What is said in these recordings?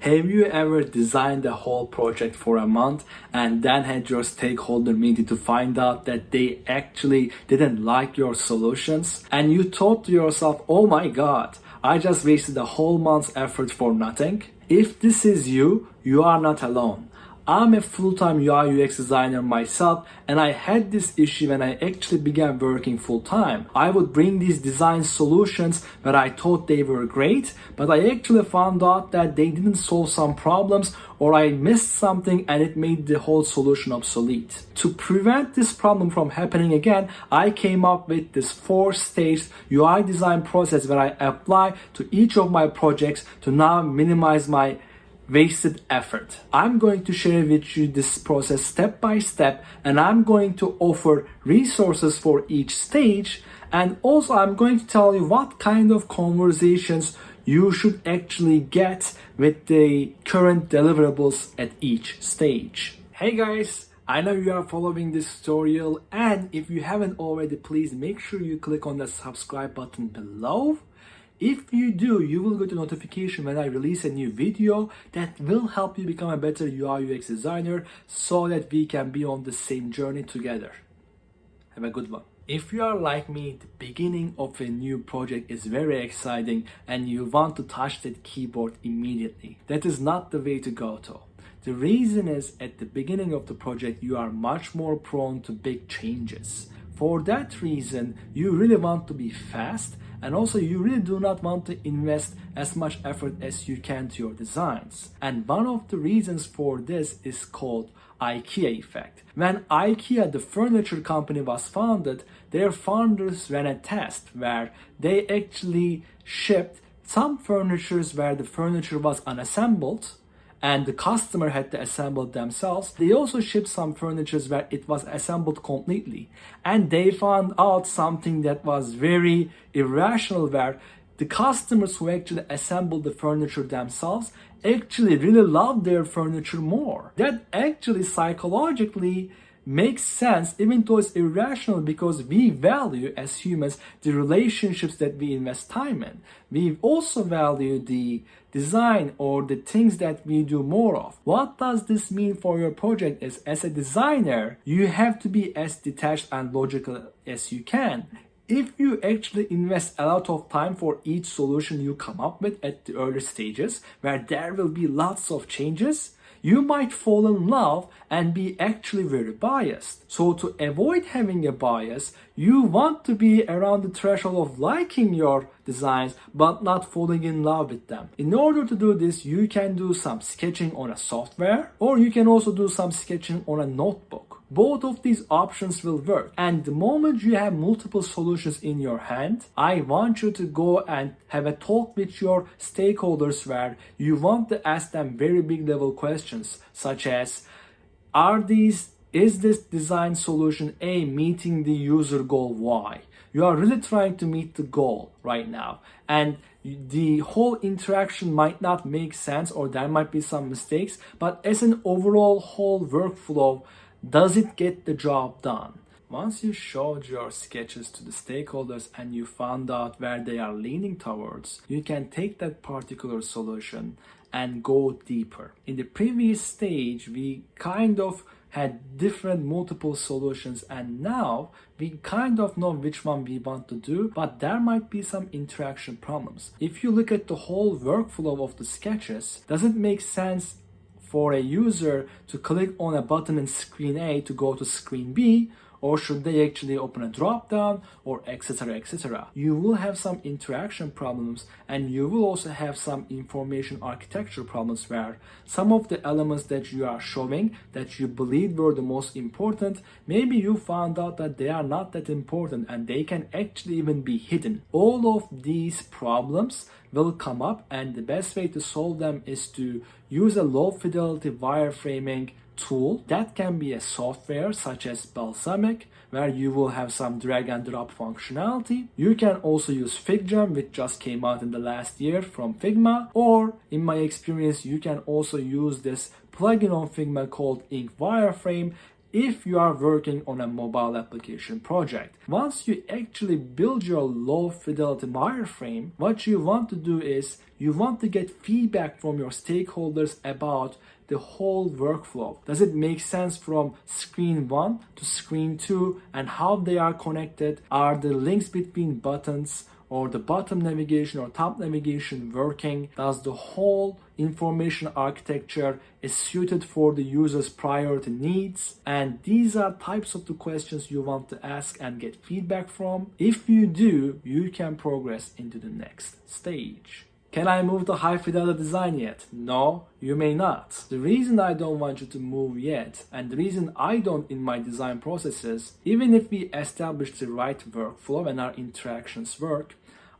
Have you ever designed a whole project for a month and then had your stakeholder meeting to find out that they actually didn't like your solutions? And you thought to yourself, oh my god, I just wasted a whole month's effort for nothing? If this is you, you are not alone. I'm a full-time UI UX designer myself, and I had this issue when I actually began working full-time. I would bring these design solutions where I thought they were great, but I actually found out that they didn't solve some problems, or I missed something and it made the whole solution obsolete. To prevent this problem from happening again, I came up with this 4-stage UI design process where I apply to each of my projects to now minimize my wasted effort. I'm going to share with you this process step by step, and I'm going to offer resources for each stage, and also I'm going to tell you what kind of conversations you should actually get with the current deliverables at each stage. Hey guys, I know you are following this tutorial, and if you haven't already, please make sure you click on the subscribe button below. If you do, you will get a notification when I release a new video that will help you become a better UI UX designer so that we can be on the same journey together. Have a good one. If you are like me, the beginning of a new project is very exciting and you want to touch that keyboard immediately. That is not the way to go to. The reason is at the beginning of the project you are much more prone to big changes. For that reason, you really want to be fast, and also you really do not want to invest as much effort as you can to your designs. And one of the reasons for this is called IKEA effect. When IKEA, the furniture company, was founded, their founders ran a test where they actually shipped some furnitures where the furniture was unassembled and the customer had to assemble it themselves. They also shipped some furniture where it was assembled completely. And they found out something that was very irrational, where the customers who actually assembled the furniture themselves actually really loved their furniture more. That actually psychologically makes sense, even though it's irrational, because we value as humans the relationships that we invest time in. We also value the design or the things that we do more of. What does this mean for your project is, as a designer, you have to be as detached and logical as you can. If you actually invest a lot of time for each solution you come up with at the early stages, where there will be lots of changes, you might fall in love and be actually very biased. So to avoid having a bias, you want to be around the threshold of liking your designs but not falling in love with them. In order to do this, you can do some sketching on a software, or you can also do some sketching on a notebook. Both of these options will work. And the moment you have multiple solutions in your hand, I want you to go and have a talk with your stakeholders where you want to ask them very big level questions, such as, is this design solution A meeting the user goal Y? You are really trying to meet the goal right now, and the whole interaction might not make sense, or there might be some mistakes, but as an overall whole workflow, does it get the job done? Once you showed your sketches to the stakeholders and you found out where they are leaning towards, you can take that particular solution and go deeper. In the previous stage, we kind of had different multiple solutions, and now we kind of know which one we want to do, but there might be some interaction problems. If you look at the whole workflow of the sketches, does it make sense for a user to click on a button in screen A to go to screen B, or should they actually open a drop down, or etc, etc. You will have some interaction problems, and you will also have some information architecture problems where some of the elements that you are showing that you believe were the most important, maybe you found out that they are not that important and they can actually even be hidden. All of these problems will come up, and the best way to solve them is to use a low fidelity wireframing tool. That can be a software such as Balsamiq, where you will have some drag and drop functionality. You can also use Figma, which just came out in the last year from Figma, or in my experience, you can also use this plugin on Figma called Wireframe, if you are working on a mobile application project. Once you actually build your low fidelity wireframe, what you want to do is you want to get feedback from your stakeholders about the whole workflow. Does it make sense from screen 1 to screen 2 and how they are connected? Are the links between buttons or the bottom navigation or top navigation working? Does the whole information architecture is suited for the user's priority needs? And these are types of the questions you want to ask and get feedback from. If you do, you can progress into the next stage. Can I move to high fidelity design yet? No, you may not. The reason I don't want you to move yet, and the reason I don't in my design processes, even if we establish the right workflow and our interactions work,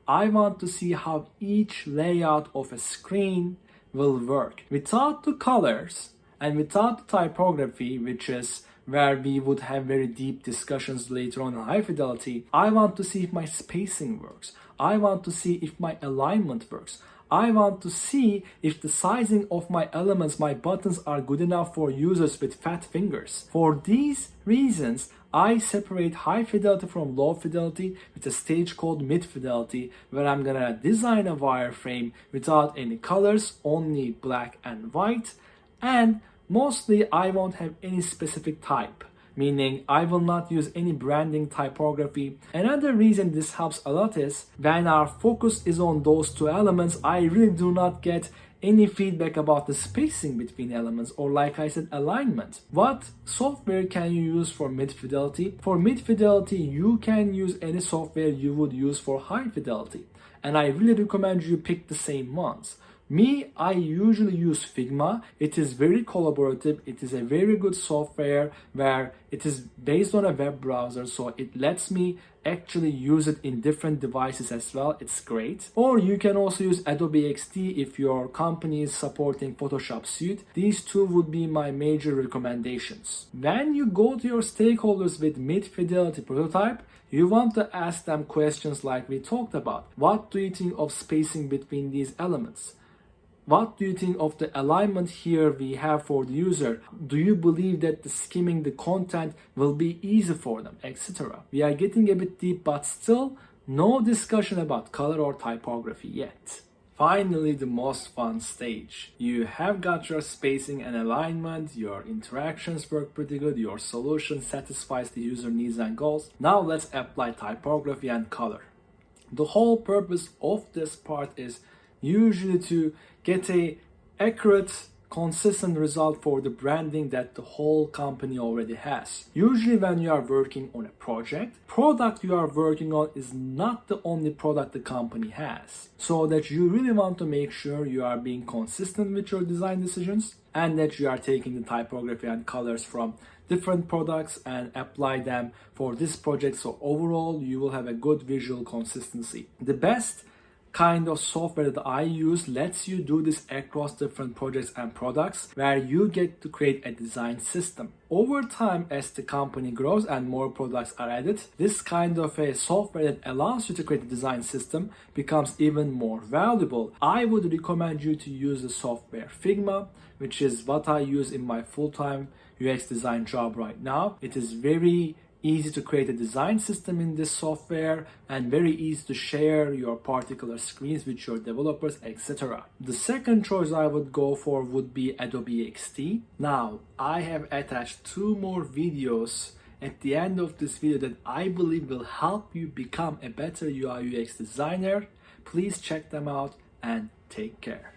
I want to see how each layout of a screen will work. Without the colors and without the typography, which is where we would have very deep discussions later on in high fidelity, I want to see if my spacing works. I want to see if my alignment works. I want to see if the sizing of my elements, my buttons, are good enough for users with fat fingers. For these reasons, I separate high fidelity from low fidelity with a stage called mid fidelity, where I'm gonna design a wireframe without any colors, only black and white, and mostly I won't have any specific type, meaning I will not use any branding typography. Another reason this helps a lot is when our focus is on those two elements, I really do not get any feedback about the spacing between elements, or like I said, alignment. What software can you use for mid fidelity? For mid fidelity, you can use any software you would use for high fidelity, and I really recommend you pick the same ones. Me, I usually use Figma. It is very collaborative. It is a very good software where it is based on a web browser, so it lets me actually use it in different devices as well. It's great. Or you can also use Adobe XD if your company is supporting Photoshop Suite. These two would be my major recommendations. When you go to your stakeholders with mid-fidelity prototype, you want to ask them questions like we talked about. What do you think of spacing between these elements? What do you think of the alignment here we have for the user? Do you believe that the skimming the content will be easy for them, etc.? We are getting a bit deep, but still no discussion about color or typography yet. Finally, the most fun stage. You have got your spacing and alignment, your interactions work pretty good, your solution satisfies the user needs and goals. Now let's apply typography and color. The whole purpose of this part is usually to get a accurate, consistent result for the branding that the whole company already has. Usually when you are working on a product you are working on is not the only product the company has. So that you really want to make sure you are being consistent with your design decisions and that you are taking the typography and colors from different products and apply them for this project. So overall, you will have a good visual consistency. The best kind of software that I use lets you do this across different projects and products, where you get to create a design system. Over time, as the company grows and more products are added, this kind of a software that allows you to create a design system becomes even more valuable. I would recommend you to use the software Figma, which is what I use in my full-time UX design job right now. It is very easy to create a design system in this software and very easy to share your particular screens with your developers, etc. The second choice I would go for would be Adobe XD. Now, I have attached 2 more videos at the end of this video that I believe will help you become a better UI UX designer. Please check them out and take care.